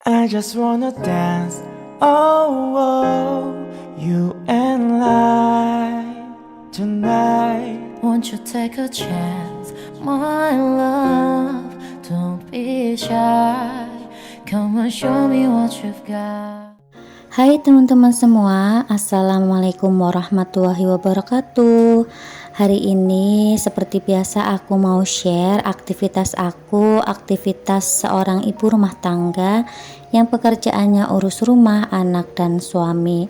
I just wanna dance, oh, oh, you and I tonight. Won't you take a chance, my love? Don't be shy. Come and show me what you've got. Hai teman-teman semua, Assalamualaikum warahmatullahi wabarakatuh. Hari ini seperti biasa aku mau share aktivitas seorang ibu rumah tangga yang pekerjaannya urus rumah, anak, dan suami.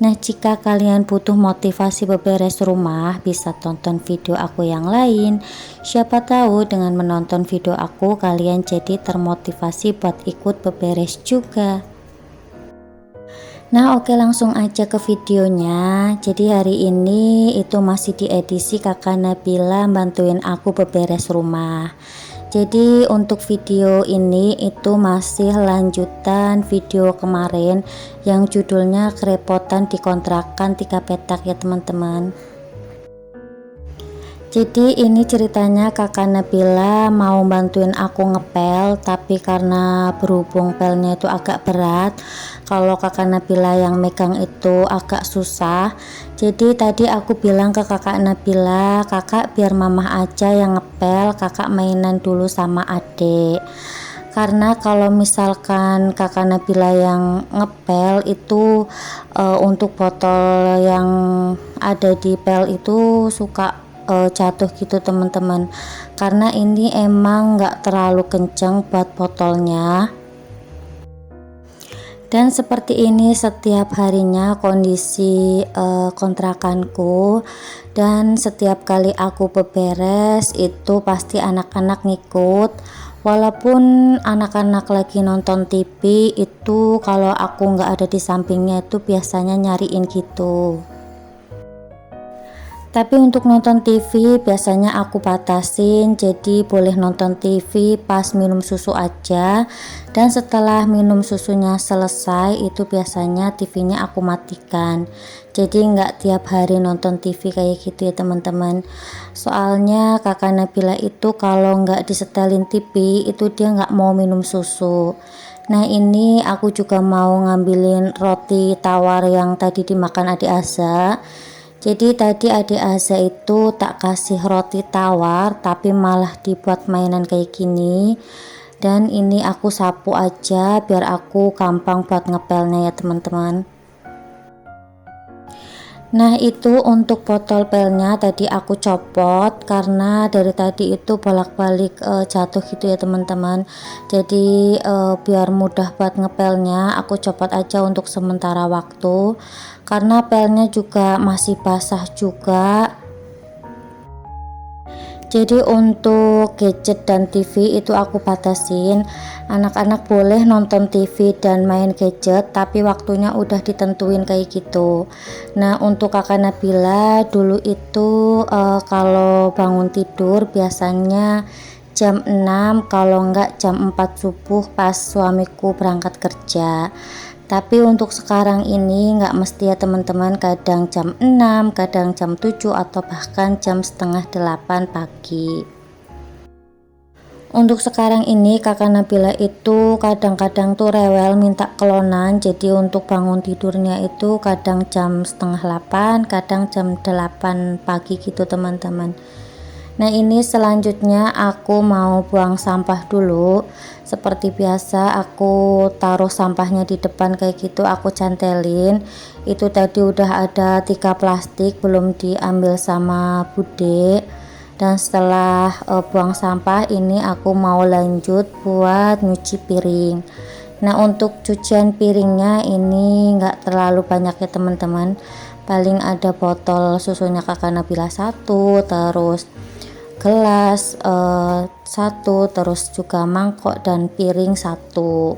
Nah, jika kalian butuh motivasi beberes rumah, bisa tonton video aku yang lain. Siapa tahu dengan menonton video aku kalian jadi termotivasi buat ikut beberes juga. Nah, oke, langsung aja ke videonya. Jadi hari ini itu masih di edisi kakak Nabila bantuin aku beberes rumah. Jadi untuk video ini itu masih lanjutan video kemarin yang judulnya kerepotan dikontrakan 3 petak ya teman-teman. Jadi ini ceritanya kakak Nabila mau bantuin aku ngepel, tapi karena berhubung pelnya itu agak berat, kalau kakak Nabila yang megang itu agak susah. Jadi tadi aku bilang ke kakak Nabila, kakak biar mamah aja yang ngepel, kakak mainan dulu sama adik. Karena kalau misalkan kakak Nabila yang ngepel itu untuk botol yang ada di pel itu suka jatuh gitu teman-teman, karena ini emang nggak terlalu kenceng buat botolnya. Dan seperti ini setiap harinya kondisi kontrakanku, dan setiap kali aku beberes itu pasti anak-anak ngikut. Walaupun anak-anak lagi nonton TV itu, kalau aku nggak ada di sampingnya itu biasanya nyariin gitu. Tapi untuk nonton TV biasanya aku batasin, jadi boleh nonton TV pas minum susu aja, dan setelah minum susunya selesai itu biasanya TV-nya aku matikan. Jadi nggak tiap hari nonton TV kayak gitu ya teman-teman. Soalnya kakak Nabila itu kalau nggak disetelin TV itu dia nggak mau minum susu. Nah, ini aku juga mau ngambilin roti tawar yang tadi dimakan adik Aza. Jadi tadi adik Aza itu tak kasih roti tawar, tapi malah dibuat mainan kayak gini. Dan ini aku sapu aja biar aku gampang buat ngepelnya ya teman-teman. Nah, itu untuk botol pelnya tadi aku copot karena dari tadi itu bolak-balik jatuh gitu ya teman-teman. Jadi biar mudah buat ngepelnya aku copot aja untuk sementara waktu, karena pelnya juga masih basah juga. Jadi untuk gadget dan TV itu aku batasin, anak-anak boleh nonton TV dan main gadget tapi waktunya udah ditentuin kayak gitu. Nah, untuk kakak Nabila dulu itu kalau bangun tidur biasanya jam 6, kalau enggak jam 4 subuh pas suamiku berangkat kerja. Tapi untuk sekarang ini nggak mesti ya teman-teman, kadang jam 6, kadang jam 7, atau bahkan jam setengah 8 pagi. Untuk sekarang ini kakak Nabila itu kadang-kadang tuh rewel minta kelonan, jadi untuk bangun tidurnya itu kadang jam setengah 8, kadang jam 8 pagi gitu teman-teman. Nah, ini selanjutnya aku mau buang sampah dulu. Seperti biasa aku taruh sampahnya di depan kayak gitu, aku cantelin. Itu tadi udah ada 3 plastik belum diambil sama bude. Dan setelah buang sampah ini aku mau lanjut buat nyuci piring. Nah, untuk cucian piringnya ini nggak terlalu banyak ya teman-teman. Paling ada botol susunya kakak Nabila 1, terus gelas 1, terus juga mangkok dan piring 1.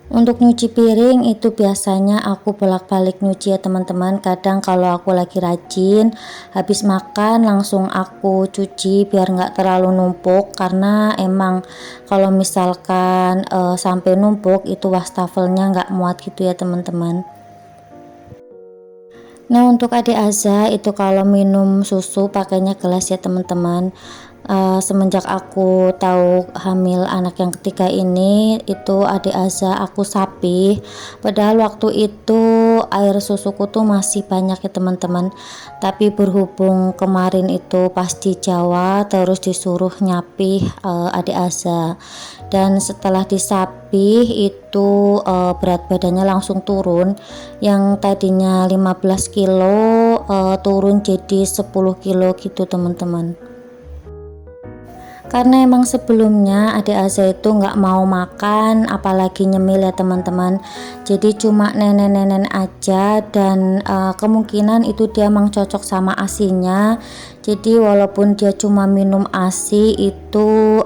Untuk nyuci piring itu biasanya aku bolak-balik nyuci ya teman-teman. Kadang kalau aku lagi rajin, habis makan langsung aku cuci biar nggak terlalu numpuk, karena emang kalau misalkan sampai numpuk itu wastafelnya nggak muat gitu ya teman-teman. Nah, untuk adik Aza itu kalau minum susu pakainya gelas ya teman-teman. Semenjak aku tahu hamil anak yang ketiga ini, itu adik Aza aku sapi. Padahal waktu itu air susuku tuh masih banyak ya teman-teman, tapi berhubung kemarin itu pas di Jawa terus disuruh nyapih adik Aza, dan setelah disapih itu berat badannya langsung turun, yang tadinya 15 kilo turun jadi 10 kilo gitu teman-teman. Karena emang sebelumnya adik Aza itu nggak mau makan apalagi nyemil ya teman-teman, jadi cuma nenen-nenen aja, dan kemungkinan itu dia emang cocok sama asinya. Jadi walaupun dia cuma minum asi itu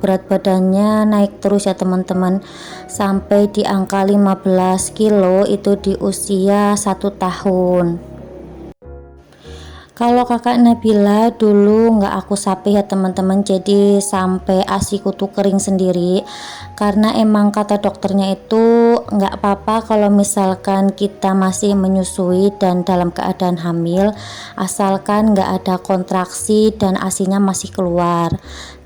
berat badannya naik terus ya teman-teman, sampai di angka 15 kilo itu di usia 1 tahun. Kalau kakak Nabila dulu nggak aku sapih ya teman-teman, jadi sampai asiku tuh kering sendiri, karena emang kata dokternya itu nggak apa-apa kalau misalkan kita masih menyusui dan dalam keadaan hamil, asalkan nggak ada kontraksi dan asinya masih keluar.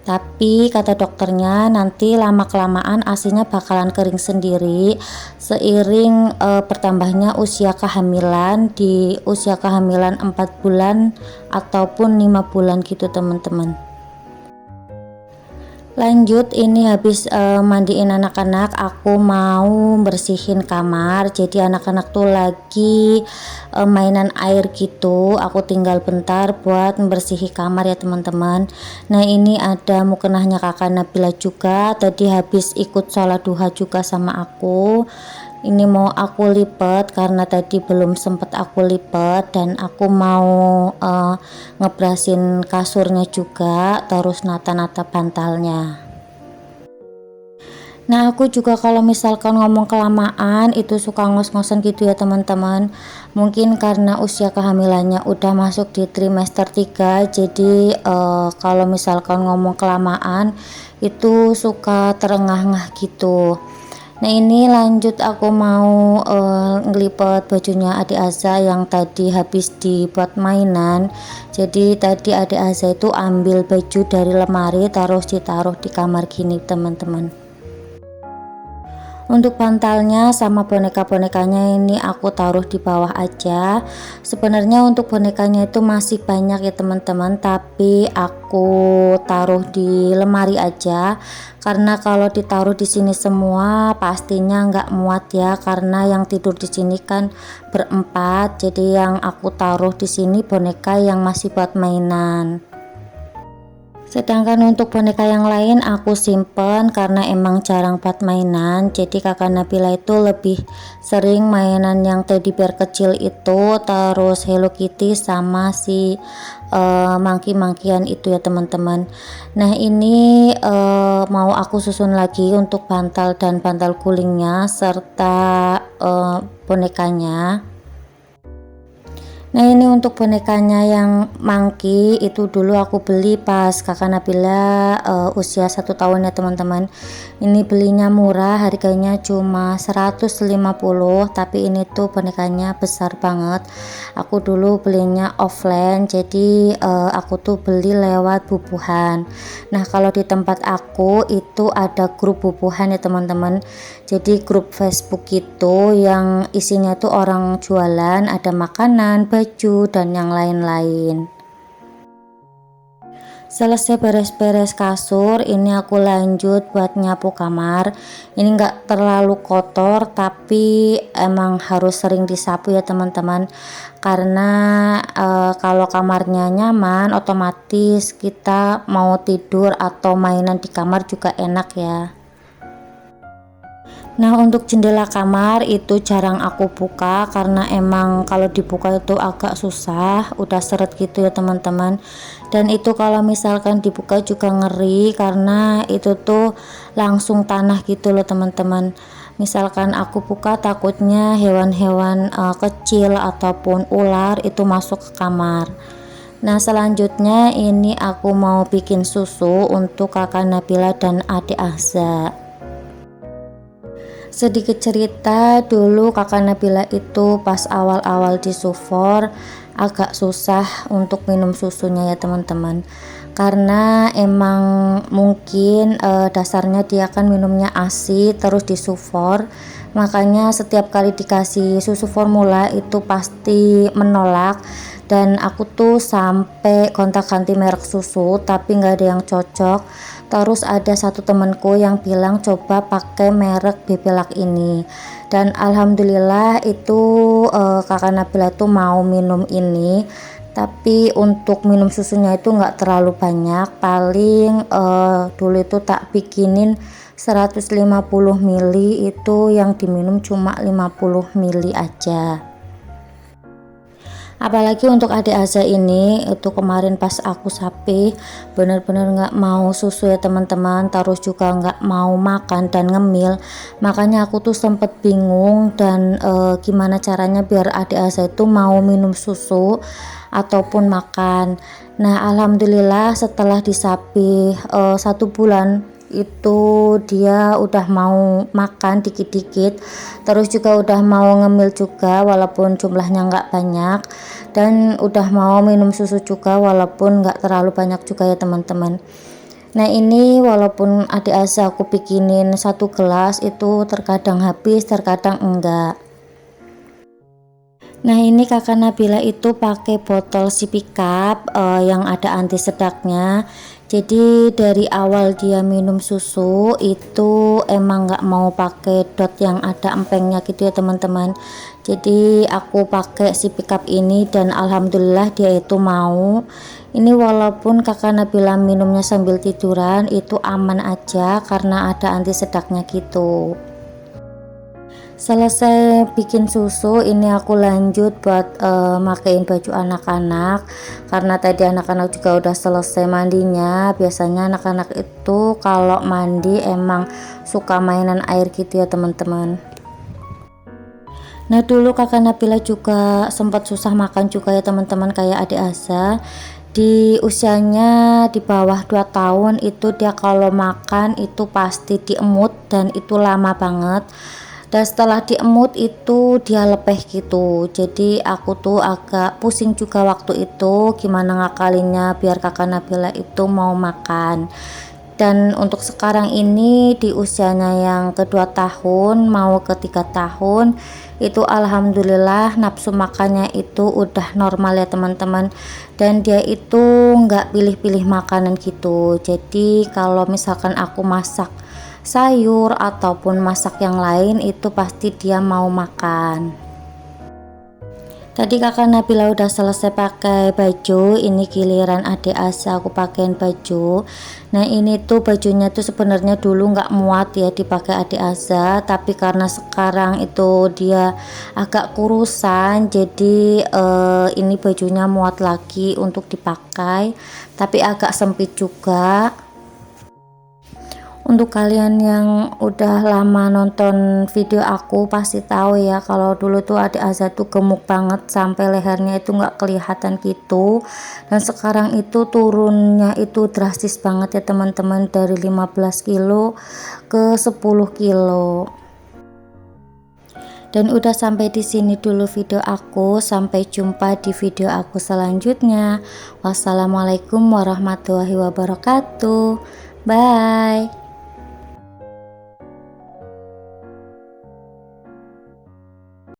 Tapi kata dokternya nanti lama-kelamaan asinya bakalan kering sendiri seiring bertambahnya usia kehamilan, di usia kehamilan 4 bulan ataupun 5 bulan gitu teman-teman. Lanjut, ini habis mandiin anak-anak, aku mau bersihin kamar. Jadi anak-anak tuh lagi mainan air gitu, aku tinggal bentar buat membersihi kamar ya teman-teman. Nah ini ada mukenahnya kakak Nabila juga, tadi habis ikut sholat duha juga sama aku. Ini mau aku lipat karena tadi belum sempet aku lipat, dan aku mau ngebrasin kasurnya juga, terus nata-nata bantalnya. Nah aku juga kalau misalkan ngomong kelamaan itu suka ngos-ngosan gitu ya teman-teman. Mungkin karena usia kehamilannya udah masuk di trimester 3, jadi kalau misalkan ngomong kelamaan itu suka terengah-engah gitu. Nah ini lanjut, aku mau ngelipet bajunya adik Aza yang tadi habis dibuat mainan. Jadi tadi adik Aza itu ambil baju dari lemari terus ditaruh di kamar gini teman-teman. Untuk bantalnya sama boneka-bonekanya ini aku taruh di bawah aja. Sebenarnya untuk bonekanya itu masih banyak ya teman-teman, tapi aku taruh di lemari aja, karena kalau ditaruh di sini semua pastinya nggak muat ya, karena yang tidur di sini kan berempat. Jadi yang aku taruh di sini boneka yang masih buat mainan. Sedangkan untuk boneka yang lain aku simpen karena emang jarang buat mainan. Jadi kakak Nabila itu lebih sering mainan yang teddy bear kecil itu, terus Hello Kitty sama si monkey-monkeyan itu ya teman-teman. Nah ini mau aku susun lagi untuk bantal dan bantal gulingnya serta bonekanya. Nah ini untuk bonekanya yang monkey itu dulu aku beli pas kakak Nabila usia 1 tahun ya teman-teman. Ini belinya murah, harganya cuma 150, tapi ini tuh bonekanya besar banget. Aku dulu belinya offline, jadi aku tuh beli lewat bubuhan. Nah kalau di tempat aku itu ada grup bubuhan ya teman-teman, jadi grup Facebook itu yang isinya tuh orang jualan, ada makanan, baju dan yang lain-lain. Selesai beres-beres kasur, ini aku lanjut buat nyapu kamar. Ini enggak terlalu kotor, tapi emang harus sering disapu ya teman-teman, karena kalau kamarnya nyaman otomatis kita mau tidur atau mainan di kamar juga enak ya. Nah untuk jendela kamar itu jarang aku buka, karena emang kalau dibuka itu agak susah, udah seret gitu ya teman-teman. Dan itu kalau misalkan dibuka juga ngeri, karena itu tuh langsung tanah gitu loh teman-teman. Misalkan aku buka takutnya hewan-hewan kecil ataupun ular itu masuk ke kamar. Nah selanjutnya ini aku mau bikin susu untuk kakak Nabila dan adik Aza. Sedikit cerita, dulu kakak Nabila itu pas awal-awal di Sufor agak susah untuk minum susunya ya teman-teman, karena emang mungkin dasarnya dia kan minumnya ASI terus disufor, makanya setiap kali dikasih susu formula itu pasti menolak. Dan aku tuh sampai gonta-ganti merek susu tapi nggak ada yang cocok. Terus ada satu temanku yang bilang coba pakai merek Bebelac ini, dan alhamdulillah itu kakak Nabila tuh mau minum ini. Tapi untuk minum susunya itu nggak terlalu banyak, paling dulu itu tak bikinin 150 ml, itu yang diminum cuma 50 ml aja. Apalagi untuk adik Aza ini, itu kemarin pas aku sapi bener-bener nggak mau susu ya teman-teman, terus juga nggak mau makan dan ngemil. Makanya aku tuh sempet bingung dan gimana caranya biar adik Aza itu mau minum susu ataupun makan. Nah alhamdulillah setelah disapi 1 bulan itu dia udah mau makan dikit-dikit, terus juga udah mau ngemil juga walaupun jumlahnya nggak banyak, dan udah mau minum susu juga walaupun nggak terlalu banyak juga ya teman-teman. Nah ini walaupun adik Aza aku bikinin 1 gelas itu terkadang habis terkadang enggak. Nah ini kakak Nabila itu pakai botol sipi cup yang ada anti sedaknya. Jadi dari awal dia minum susu itu emang nggak mau pakai dot yang ada empengnya gitu ya teman-teman. Jadi aku pakai sipi cup ini dan alhamdulillah dia itu mau. Ini walaupun kakak Nabila minumnya sambil tiduran itu aman aja karena ada anti sedaknya gitu. Selesai bikin susu, ini aku lanjut buat makein baju anak-anak, karena tadi anak-anak juga udah selesai mandinya. Biasanya anak-anak itu kalau mandi emang suka mainan air gitu ya teman-teman. Nah dulu kakak Nabila juga sempat susah makan juga ya teman-teman, kayak adik Aza. Di usianya di bawah 2 tahun itu dia kalau makan itu pasti diemut dan itu lama banget. Dan setelah diemut itu dia lepeh gitu. Jadi aku tuh agak pusing juga waktu itu gimana ngakalinnya biar kakak Nabila itu mau makan. Dan untuk sekarang ini di usianya yang kedua tahun mau ke 3 tahun itu alhamdulillah nafsu makannya itu udah normal ya teman-teman, dan dia itu nggak pilih-pilih makanan gitu. Jadi kalau misalkan aku masak sayur ataupun masak yang lain itu pasti dia mau makan. Tadi kakak Nabila udah selesai pakai baju, ini giliran adik Aza aku pakein baju. Nah ini tuh bajunya tuh sebenarnya dulu nggak muat ya dipakai adik Aza, tapi karena sekarang itu dia agak kurusan, jadi ini bajunya muat lagi untuk dipakai, tapi agak sempit juga. Untuk kalian yang udah lama nonton video aku pasti tahu ya kalau dulu tuh adik Aza tuh gemuk banget sampai lehernya itu nggak kelihatan gitu, dan sekarang itu turunnya itu drastis banget ya teman-teman, dari 15 kilo ke 10 kilo. Dan udah sampai di sini dulu video aku, sampai jumpa di video aku selanjutnya. Wassalamualaikum warahmatullahi wabarakatuh. Bye.